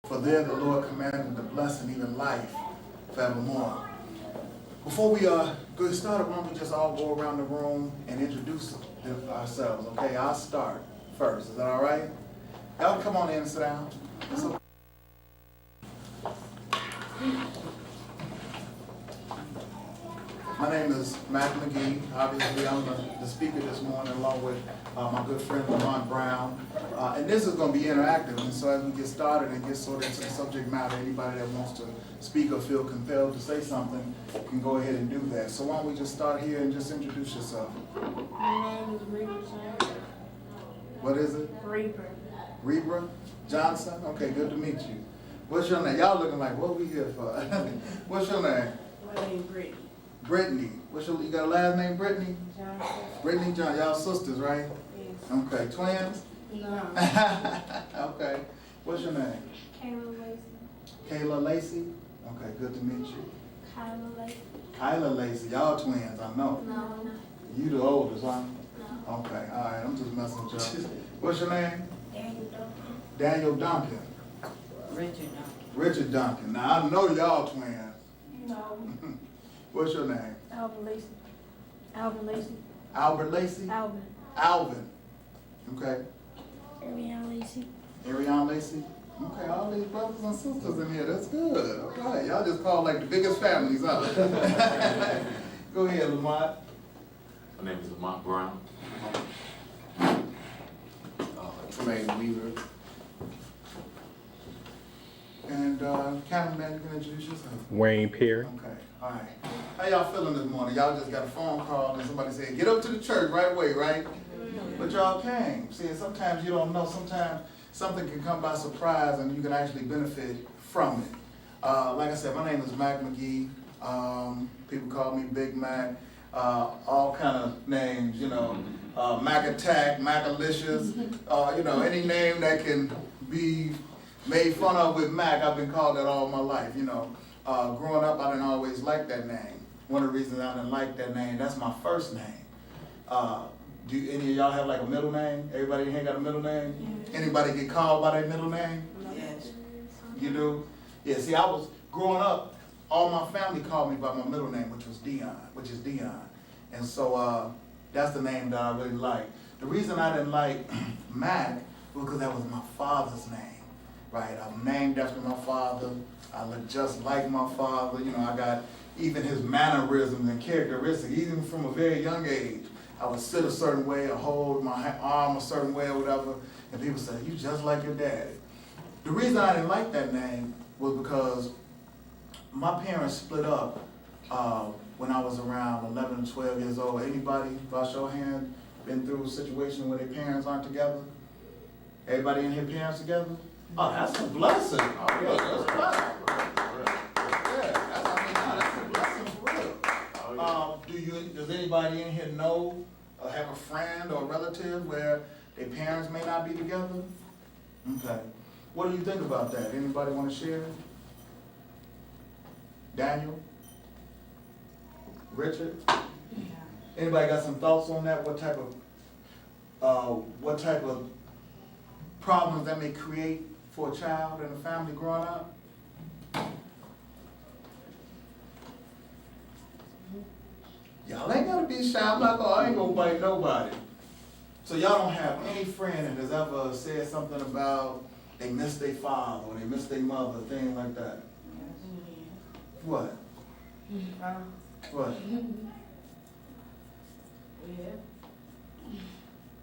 For there the Lord commanded the blessing, even life forevermore. Before we get started, why don't we just all go around the room and introduce ourselves, okay? I'll start first. Is that all right? Y'all come on in and sit down. It's okay. My name is Mack Mcghee. Obviously, I'm the speaker this morning along with my good friend Lamont Brown. And this is going to be interactive. And so as we get started and get sort of into the subject matter, anybody that wants to speak or feel compelled to say something can go ahead and do that. So why don't we just start here and just introduce yourself. My name is Reaper Johnson. What is it? Reaper. Reaper Johnson? Okay, good to meet you. What's your name? Y'all looking like, what we here for? What's your name? My name is Brittany. Brittany. You got a last name, Brittany? Johnson. Brittany Johnson. Y'all sisters, right? Yes. Okay. Twins? No. Okay. What's your name? Kayla Lacey. Kayla Lacey? Okay, good to meet you. Kyla Lacey. Kyla Lacey. Y'all twins, I know. No. You the oldest, huh? No. Okay, all right. I'm just messing with y'all. What's your name? Daniel Duncan. Daniel Duncan. Richard Duncan. Richard Duncan. Now, I know y'all twins. No. What's your name? Alvin Lacey. Alvin Lacey. Albert Lacey? Alvin. Alvin. Okay. Ariana Lacey. Ariana Lacey? Okay, all these brothers and sisters in here. That's good. All right, y'all just call like the biggest families, huh? Go ahead, Lamont. My name is Lamont Brown. Tremaine Weaver. And cameraman, you can introduce yourself. Wayne Perry. Okay, all right. How y'all feeling this morning? Y'all just got a phone call and somebody said, get up to the church right away, right? But y'all came. See, sometimes you don't know. Sometimes something can come by surprise and you can actually benefit from it. Like I said, my name is Mack Mcghee. People call me Big Mac. All kind of names, you know. Mac Attack, Macalicious, you know, any name that can be made fun of with Mac, I've been called that all my life, you know. Growing up, I didn't always like that name. One of the reasons I didn't like that name, that's my first name. Do any of y'all have like a middle name? Everybody in here got a middle name? Yes. Anybody get called by their middle name? Yes. You do? Yeah, see, I was growing up, all my family called me by my middle name, which is Dion. And so that's the name that I really like. The reason I didn't like Mac was because that was my father's name, right? I'm named after my father. I look just like my father. You know, I got even his mannerisms and characteristics, even from a very young age. I would sit a certain way or hold my arm a certain way or whatever, and people say, you just like your daddy. The reason I didn't like that name was because my parents split up when I was around 11 or 12 years old. Anybody, by show of hand, been through a situation where their parents aren't together? Everybody in here parents together? Oh, that's a blessing. Oh, yeah, that's a blessing. Yeah, that's a blessing for real. Does anybody in here know or have a friend or a relative where their parents may not be together? Okay. What do you think about that? Anybody want to share? Daniel? Richard? Yeah. Anybody got some thoughts on that? What type of problems that may create for a child and a family growing up? Y'all ain't gotta be shy. I ain't gonna bite nobody. So y'all don't have any friend that has ever said something about they miss their father or they miss their mother, things like that. What? What?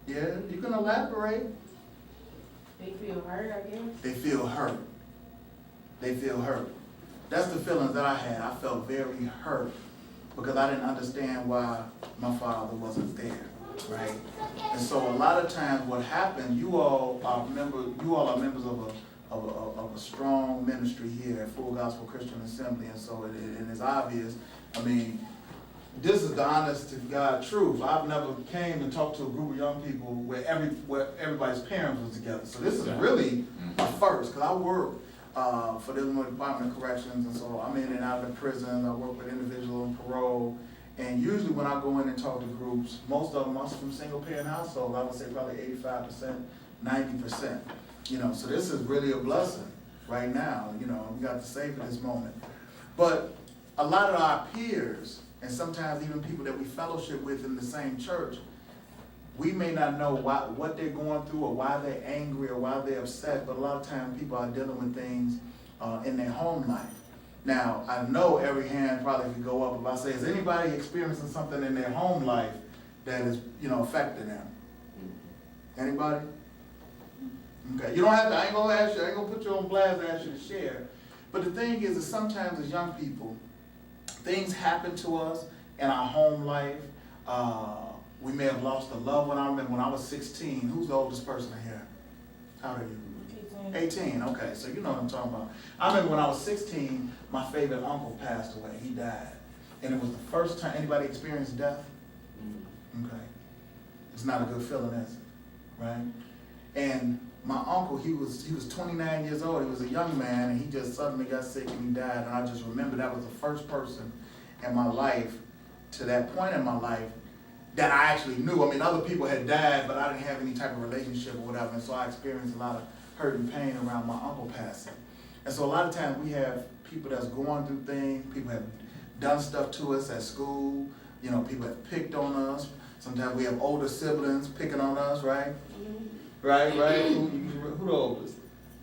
Yeah, you can elaborate. They feel hurt, I guess. They feel hurt. They feel hurt. That's the feelings that I had. I felt very hurt because I didn't understand why my father wasn't there, right? And so a lot of times what happened, you all are members of a strong ministry here at Full Gospel Christian Assembly, and so it is obvious. I mean, this is the honest to God truth. I've never came and talked to a group of young people where everybody's parents was together. So this is really a first, because I work for the Illinois Department of Corrections, and so I'm in and out of the prison. I work with individuals on parole, and usually when I go in and talk to groups, most of them are from single parent households. I would say probably 85%, 90%. You know, so this is really a blessing. right now, you know, we got to savor this moment. But a lot of our peers, and sometimes even people that we fellowship with in the same church, we may not know what they're going through or why they're angry or why they're upset, but a lot of times people are dealing with things in their home life. Now, I know every hand probably could go up if I say, is anybody experiencing something in their home life that is, you know, affecting them? Anybody? Okay, you don't have to, I ain't gonna ask you, I ain't gonna put you on blast and ask you to share. But the thing is that sometimes as young people, things happen to us in our home life. We may have lost a loved one. I remember when I was 16, who's the oldest person here? How old are you? 18, okay, so you know what I'm talking about. I remember when I was 16, my favorite uncle passed away, he died. And it was the first time, anybody experienced death? Okay. It's not a good feeling, is it? Right? And my uncle, he was 29 years old, he was a young man, and he just suddenly got sick and he died. And I just remember that was the first person in my life, to that point in my life, that I actually knew. I mean, other people had died, but I didn't have any type of relationship or whatever, and so I experienced a lot of hurt and pain around my uncle passing. And so a lot of times we have people that's going through things, people have done stuff to us at school, you know, people have picked on us. Sometimes we have older siblings picking on us, right? Mm-hmm. Right? Who the oldest?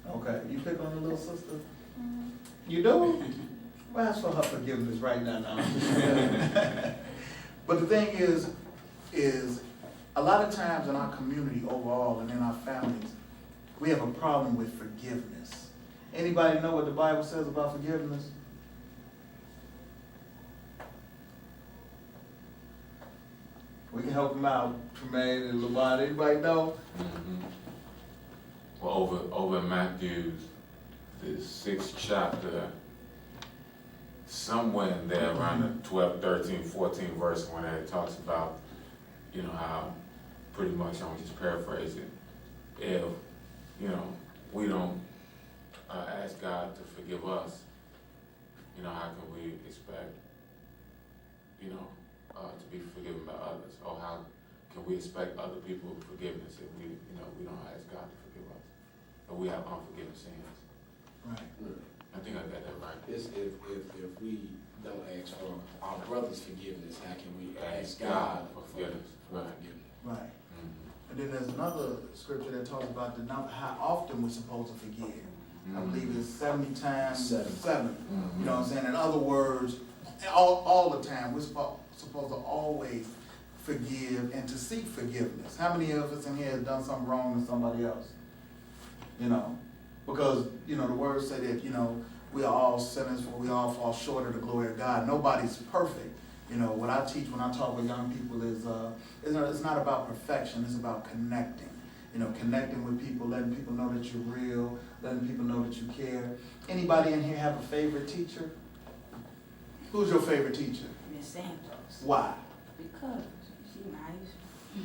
Okay, you pick on your little sister? Mm-hmm. You do? Well, ask for her forgiveness right now. But the thing is a lot of times in our community overall and in our families, we have a problem with forgiveness. Anybody know what the Bible says about forgiveness? We can help them out, Tremaine and Lamont. Anybody know? Mm-hmm. Well, over in Matthew, the 6th chapter, somewhere in there around the 12, 13, 14 verse when it talks about, you know, how pretty much, I'm just paraphrasing, if, you know, we don't ask God to forgive us, you know, how can we expect, you know, to be forgiven by others? Or how can we expect other people forgiveness if we, you know, we don't ask God to forgive us? Or we have unforgiven sins? Right. I think I got that right. It's if we don't ask for our brother's forgiveness, how can we ask God for forgiveness? Right. Right. Mm-hmm. And then there's another scripture that talks about the number, how often we're supposed to forgive. I believe it's 70 times 7. Mm-hmm. You know what I'm saying? In other words, all the time, we're supposed to always forgive and to seek forgiveness. How many of us in here have done something wrong to somebody else? You know, because, you know, the words say that, you know, we are all sinners, for we all fall short of the glory of God. Nobody's perfect. You know, what I teach when I talk with young people is, it's not about perfection, it's about connecting. You know, connecting with people, letting people know that you're real, letting people know that you care. Anybody in here have a favorite teacher? Who's your favorite teacher? Miss Santos. Why? Because she's nice.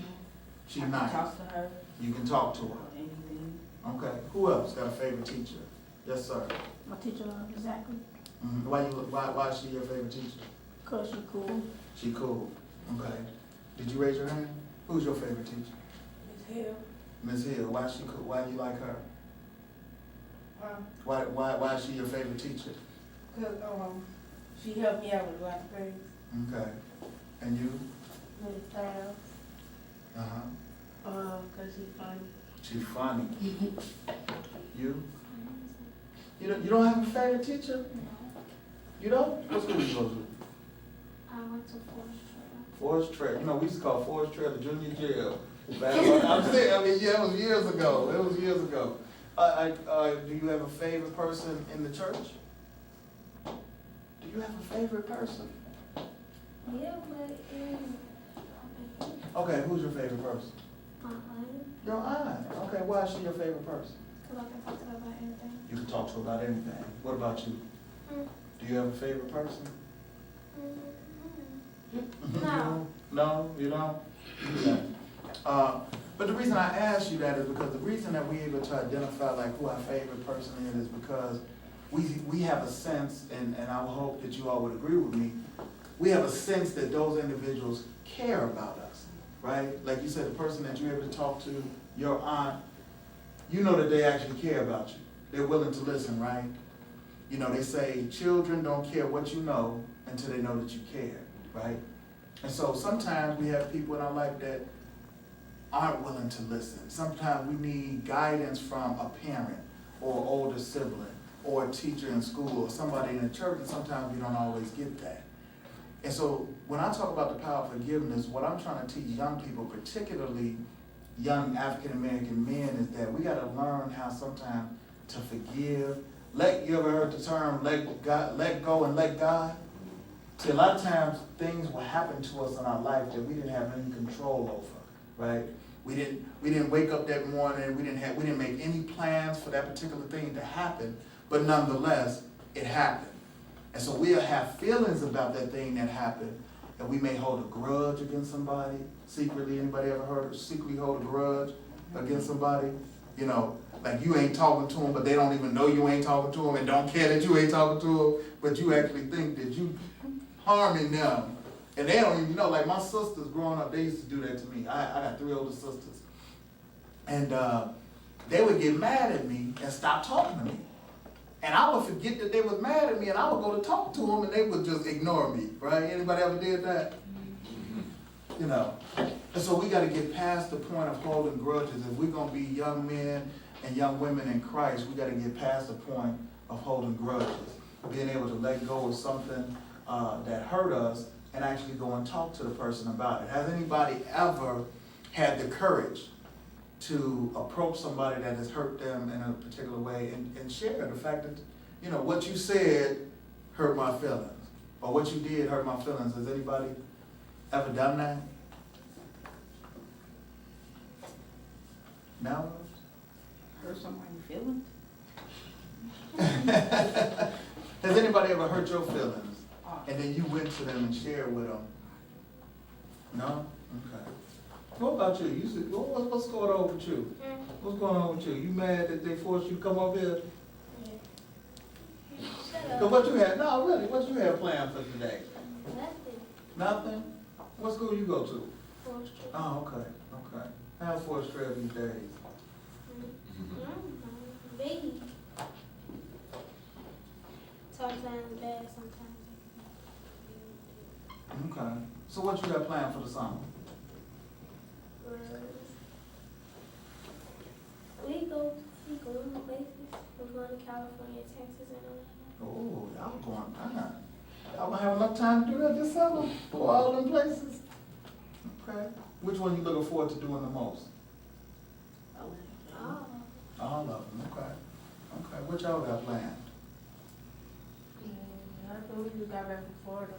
She's I nice. can talk to her You can talk to her. about anything. Okay. Who else got a favorite teacher? Yes, sir. My teacher, exactly. Mm-hmm. Why is she your favorite teacher? Because she cool. She cool. Okay. Did you raise your hand? Who's your favorite teacher? Miss Hill. Miss Hill. Why is she cool? Why do you like her? Why is she your favorite teacher? Because she helped me out with a lot of things. Okay. And you? Miss Tab. Uh-huh. Because she's funny. She's funny. You? You don't have a favorite teacher? You don't? What school you go to? I went to Forest Trail. Forest Trail. You know, we used to call Forest Trail the junior jail. I'm saying, I mean, yeah, it was years ago. It was years ago. Do you have a favorite person in the church? Do you have a favorite person? Yeah, but Okay, who's your favorite person? my aunt. Your aunt. Okay, why is she your favorite person? Because I can talk to her about anything. You can talk to her about anything. What about you? Do you have a favorite person? No. No, you don't? Okay. But the reason I asked you that is because the reason that we're able to identify like who our favorite person is because we have a sense, and I would hope that you all would agree with me, we have a sense that those individuals care about us, right? Like you said, the person that you're able to talk to, your aunt, you know that they actually care about you. they're willing to listen, right? You know, they say children don't care what you know until they know that you care, right? And so sometimes we have people in our life that aren't willing to listen. Sometimes we need guidance from a parent or an older sibling or a teacher in school or somebody in the church, and sometimes we don't always get that. And so when I talk about the power of forgiveness, what I'm trying to teach young people, particularly young African-American men, is that we gotta learn how sometimes to forgive. You ever heard the term let go and let God? See, a lot of times things will happen to us in our life that we didn't have any control over, right? We didn't wake up that morning, we didn't make any plans for that particular thing to happen, but nonetheless, it happened. And so we'll have feelings about that thing that happened, and we may hold a grudge against somebody secretly. Anybody ever heard of secretly hold a grudge against somebody? You know, like you ain't talking to them, but they don't even know you ain't talking to them and don't care that you ain't talking to them, but you actually think that you harming them. And they don't even know. Like my sisters growing up, they used to do that to me. I got 3 older sisters. And they would get mad at me and stop talking to me. And I would forget that they was mad at me, and I would go to talk to them, and they would just ignore me, right? Anybody ever did that? You know. And so we got to get past the point of holding grudges. If we're going to be young men and young women in Christ, we got to get past the point of holding grudges. Being able to let go of something that hurt us and actually go and talk to the person about it. Has anybody ever had the courage to approach somebody that has hurt them in a particular way and share the fact that, you know, what you said hurt my feelings, or what you did hurt my feelings? Has anybody ever done that? No? Hurt somebody's feelings? Has anybody ever hurt your feelings and then you went to them and shared with them? No? Okay. What about you? You said, what's going on with you? What's going on with you? You mad that they forced you to come up here? Shut So up. what you had? No, really, what you had planned for today? Nothing. Nothing? What school you go to? Forced you. Oh, okay, okay. How's Forest Trail these days? Baby. Sometimes bad, sometimes. Okay. So what you got planned for the summer? We go places. We're going to California, Texas, and all Oh, y'all going fine. Y'all gonna have enough time to do that this summer for all them places? Okay. Which one you looking forward to doing the most? that. Oh. All of them, okay. Okay, what y'all got planned? I thought we just got back from Florida.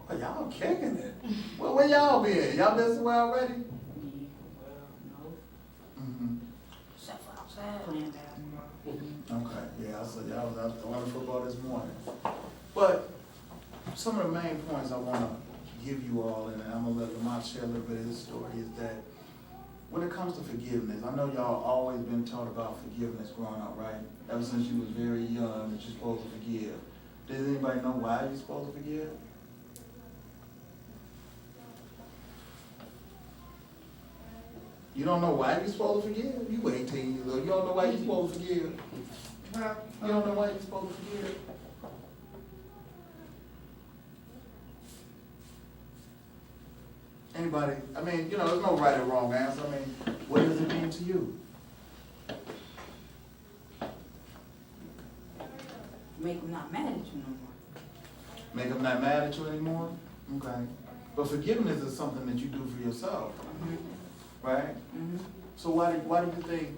Oh, y'all kicking it. Well, where y'all been? Y'all been somewhere already? No. Mm-hmm. Except for outside. Playing basketball. Okay, yeah, I saw y'all was out throwing football this morning. But some of the main points I want to give you all, and I'm going to let Lamont share a little bit of his story, is that when it comes to forgiveness, I know y'all always been taught about forgiveness growing up, right? Ever since you was very young, that you're supposed to forgive. Does anybody know why you're supposed to forgive? You don't know why you're supposed to forgive? You 18 years old. You don't know why you're supposed to forgive? You don't know why you're supposed to forgive? Anybody? I mean, you know, there's no right or wrong answer. I mean, what does it mean to you? Make them not mad at you no more. Make them not mad at you anymore? Okay. But forgiveness is something that you do for yourself, right? Mm-hmm. So why do you think,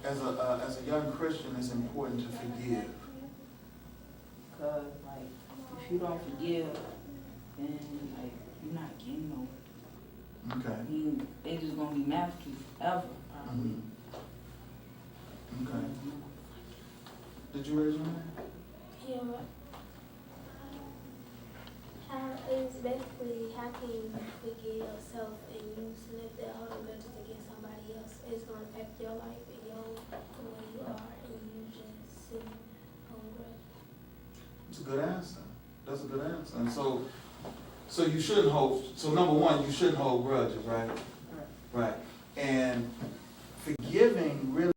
as a young Christian, it's important to forgive? Because, like, if you don't forgive, then, like, you're not getting nowhere. Okay. They just gonna be mad at you ever, probably. Mhm. Okay. Did you raise your hand? Yeah. How is basically how can you forgive yourself and you slip that whole grudges against somebody else? It's gonna affect your life and your the way you are, and you just sit on grudge. It's a good answer. That's a good answer. And so you shouldn't hold, so number one, you shouldn't hold grudges, right? Right. And